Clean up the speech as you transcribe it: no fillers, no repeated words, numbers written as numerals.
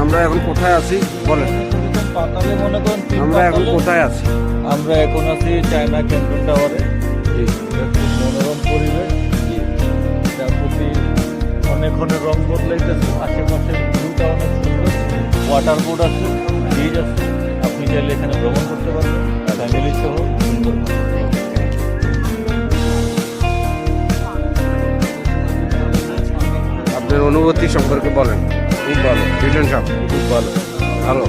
আমরা এখন কোথায় আছি বলেন? পাতালে মনে করেন আমরা এখন কোথায় আছি? আমরা এখন আছি চায়না ক্যান্টন টাওয়ারে। খুব মনোরম পরিবেশ, যার প্রতি অনেক রং বদলাইতেছে। আশেপাশের ভিউটা অনেক সুন্দর, ওয়াটার বোর্ড আছে, ব্রিজ আছে, আপনি চাইলে এখানে ভ্রমণ করতে পারবেন ফ্যামিলি সহ সুন্দর। আপনার অনুভূতি সম্পর্কে বলেন। খুব ভালো, রিটার্ন সব খুব ভালো। ভালো।